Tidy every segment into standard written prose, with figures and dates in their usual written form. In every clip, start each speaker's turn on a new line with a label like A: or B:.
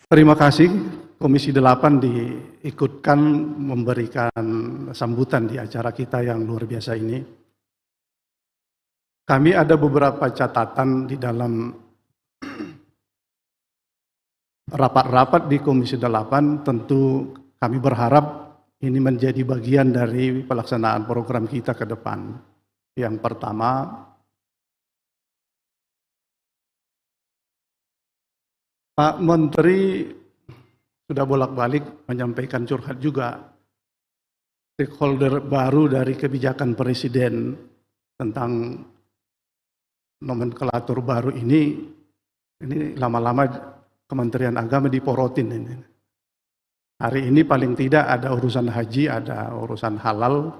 A: Terima kasih Komisi 8 diikutkan memberikan sambutan di acara kita yang luar biasa ini. Kami ada beberapa catatan di dalam rapat-rapat di Komisi 8, tentu kami berharap ini menjadi bagian dari pelaksanaan program kita ke depan. Yang pertama, Pak Menteri sudah bolak-balik menyampaikan curhat juga, stakeholder baru dari kebijakan Presiden tentang nomenklatur baru ini lama-lama Kementerian Agama diporotin ini. Hari ini paling tidak ada urusan haji, ada urusan halal,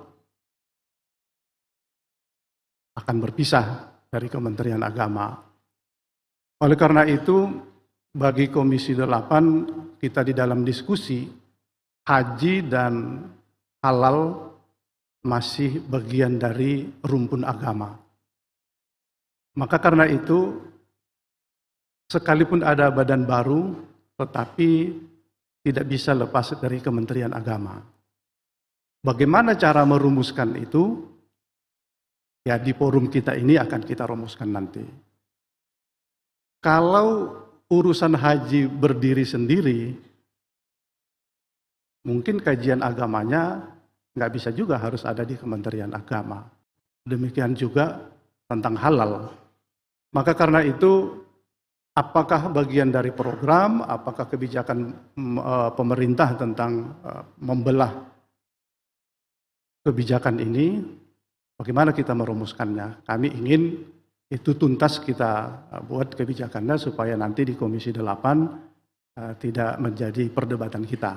A: akan berpisah dari Kementerian Agama. Oleh karena itu, bagi Komisi 8, kita di dalam diskusi, haji dan halal masih bagian dari rumpun agama. Maka karena itu, sekalipun ada badan baru, tetapi tidak bisa lepas dari Kementerian Agama. Bagaimana cara merumuskan itu? Ya, di forum kita ini akan kita rumuskan nanti. Kalau urusan haji berdiri sendiri, mungkin kajian agamanya nggak bisa juga harus ada di Kementerian Agama. Demikian juga tentang halal. Maka karena itu, apakah bagian dari program, apakah kebijakan pemerintah tentang membelah kebijakan ini, bagaimana kita merumuskannya? Kami ingin itu tuntas kita buat kebijakannya supaya nanti di Komisi 8 tidak menjadi perdebatan kita.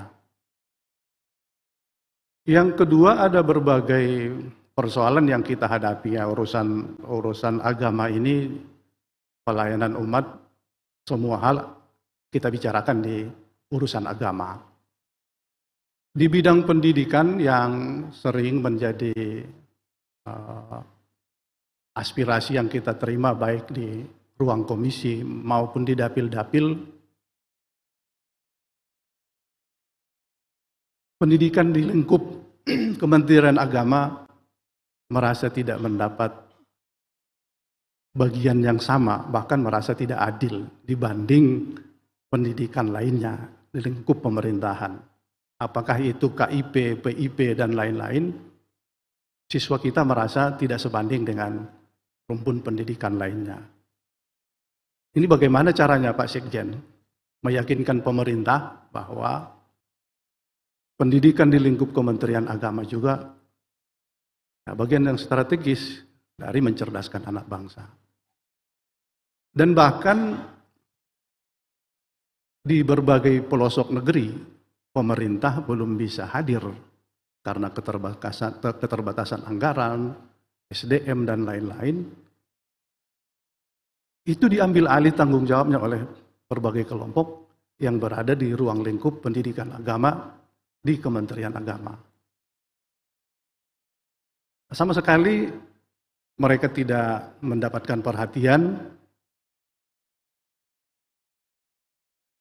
A: Yang kedua, ada berbagai persoalan yang kita hadapi ya, urusan agama ini, pelayanan umat, semua hal kita bicarakan di urusan agama. Di bidang pendidikan yang sering menjadi aspirasi yang kita terima baik di ruang komisi maupun di dapil-dapil, pendidikan di lingkup Kementerian Agama merasa tidak mendapat bagian yang sama, bahkan merasa tidak adil dibanding pendidikan lainnya di lingkup pemerintahan. Apakah itu KIP, PIP, dan lain-lain, siswa kita merasa tidak sebanding dengan rumpun pendidikan lainnya. Ini bagaimana caranya Pak Sekjen meyakinkan pemerintah bahwa pendidikan di lingkup Kementerian Agama juga bagian yang strategis dari mencerdaskan anak bangsa. Dan bahkan di berbagai pelosok negeri, pemerintah belum bisa hadir karena keterbatasan anggaran, SDM, dan lain-lain. Itu diambil alih tanggung jawabnya oleh berbagai kelompok yang berada di ruang lingkup pendidikan agama di Kementerian Agama. Sama sekali mereka tidak mendapatkan perhatian,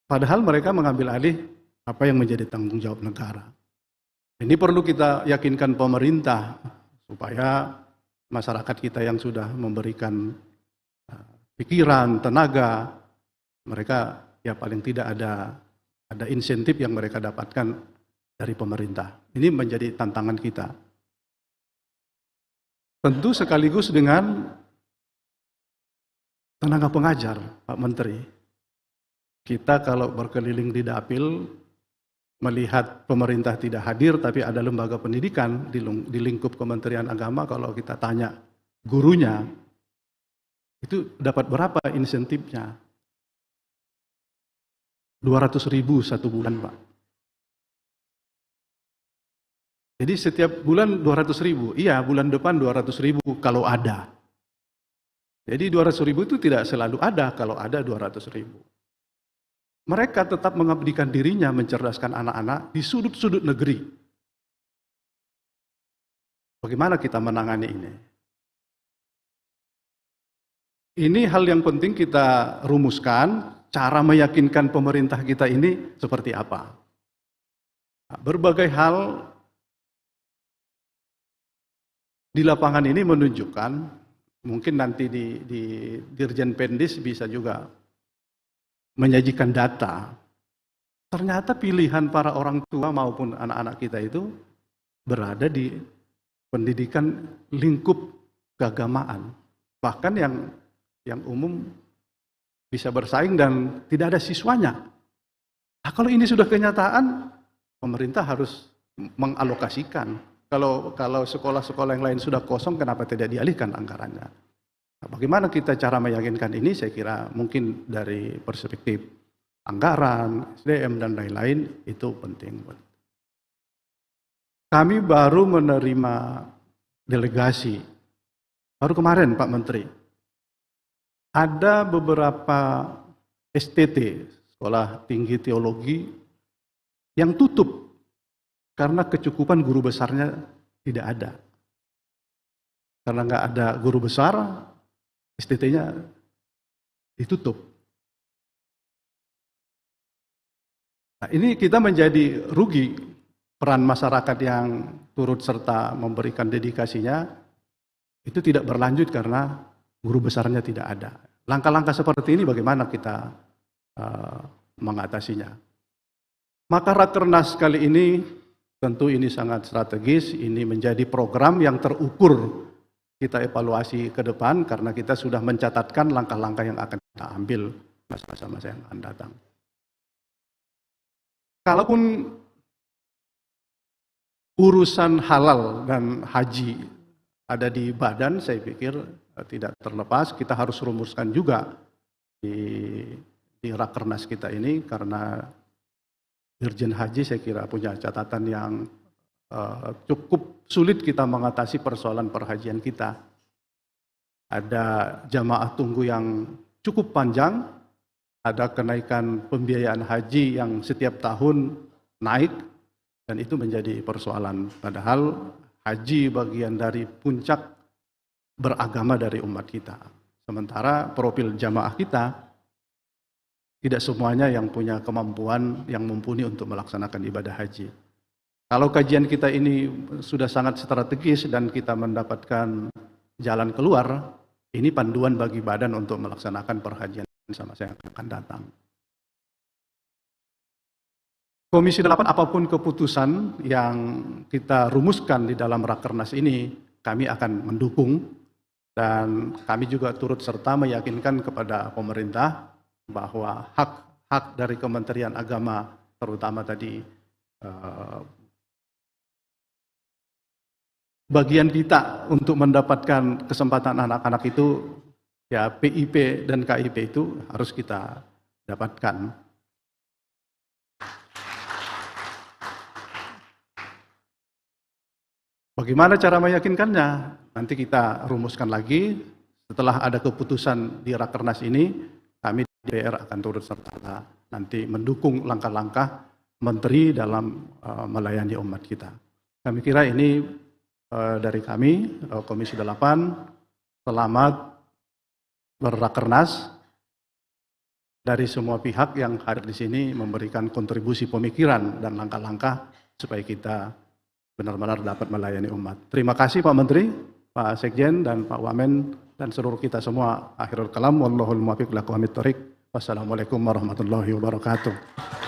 A: padahal mereka mengambil alih apa yang menjadi tanggung jawab negara. Ini perlu kita yakinkan pemerintah supaya masyarakat kita yang sudah memberikan pikiran, tenaga, mereka ya paling tidak ada insentif yang mereka dapatkan dari pemerintah. Ini menjadi tantangan kita. Tentu sekaligus dengan tenaga pengajar, Pak Menteri. Kita kalau berkeliling di dapil, melihat pemerintah tidak hadir, tapi ada lembaga pendidikan di lingkup Kementerian Agama, kalau kita tanya gurunya, itu dapat berapa insentifnya? 200.000 satu bulan, Pak. Jadi setiap bulan 200.000, iya bulan depan 200.000 kalau ada. Jadi 200.000 itu tidak selalu ada, kalau ada 200.000. Mereka tetap mengabdikan dirinya mencerdaskan anak-anak di sudut-sudut negeri. Bagaimana kita menangani ini? Ini hal yang penting kita rumuskan cara meyakinkan pemerintah kita ini seperti apa. Berbagai hal di lapangan ini menunjukkan, mungkin nanti di Dirjen Pendis bisa juga menyajikan data. Ternyata pilihan para orang tua maupun anak-anak kita itu berada di pendidikan lingkup keagamaan. Bahkan yang umum bisa bersaing dan tidak ada siswanya. Nah, kalau ini sudah kenyataan, pemerintah harus mengalokasikan. Kalau sekolah-sekolah yang lain sudah kosong, kenapa tidak dialihkan anggarannya? Nah, bagaimana kita cara meyakinkan ini? Saya kira mungkin dari perspektif anggaran, SDM, dan lain-lain itu penting. Kami baru menerima delegasi, baru kemarin Pak Menteri, ada beberapa STT, Sekolah Tinggi Teologi, yang tutup karena kecukupan guru besarnya tidak ada. Karena nggak ada guru besar, STT-nya ditutup. Nah, ini kita menjadi rugi. Peran masyarakat yang turut serta memberikan dedikasinya itu tidak berlanjut karena guru besarnya tidak ada. Langkah-langkah seperti ini bagaimana kita mengatasinya? Maka Rakernas kali ini tentu ini sangat strategis, ini menjadi program yang terukur kita evaluasi ke depan karena kita sudah mencatatkan langkah-langkah yang akan kita ambil masa-masa yang akan datang. Kalaupun urusan halal dan haji ada di badan, saya pikir tidak terlepas, kita harus rumuskan juga di Rakernas kita ini karena Dirjen Haji saya kira punya catatan yang cukup sulit kita mengatasi persoalan perhajian kita. Ada jamaah tunggu yang cukup panjang, ada kenaikan pembiayaan haji yang setiap tahun naik, dan itu menjadi persoalan. Padahal haji bagian dari puncak beragama dari umat kita. Sementara profil jamaah kita tidak semuanya yang punya kemampuan yang mumpuni untuk melaksanakan ibadah haji. Kalau kajian kita ini sudah sangat strategis dan kita mendapatkan jalan keluar, ini panduan bagi badan untuk melaksanakan perhajian sama saya yang akan datang. Komisi 8 apapun keputusan yang kita rumuskan di dalam Rakernas ini, kami akan mendukung dan kami juga turut serta meyakinkan kepada pemerintah bahwa hak dari Kementerian Agama, terutama tadi bagian kita untuk mendapatkan kesempatan anak-anak itu, ya PIP dan KIP itu harus kita dapatkan. Bagaimana cara meyakinkannya? Nanti kita rumuskan lagi. Setelah ada keputusan di Rakernas ini, kami DPR akan turut serta nanti mendukung langkah-langkah menteri dalam melayani umat kita. Kami kira ini dari kami, Komisi 8, selamat berrakernas dari semua pihak yang hadir di sini memberikan kontribusi pemikiran dan langkah-langkah supaya kita benar-benar dapat melayani umat. Terima kasih Pak Menteri, Pak Sekjen, dan Pak Wamen, dan seluruh kita semua. Akhirul kalam, wallahul muwaffiq ila aqwamit thoriq. Wassalamualaikum warahmatullahi wabarakatuh.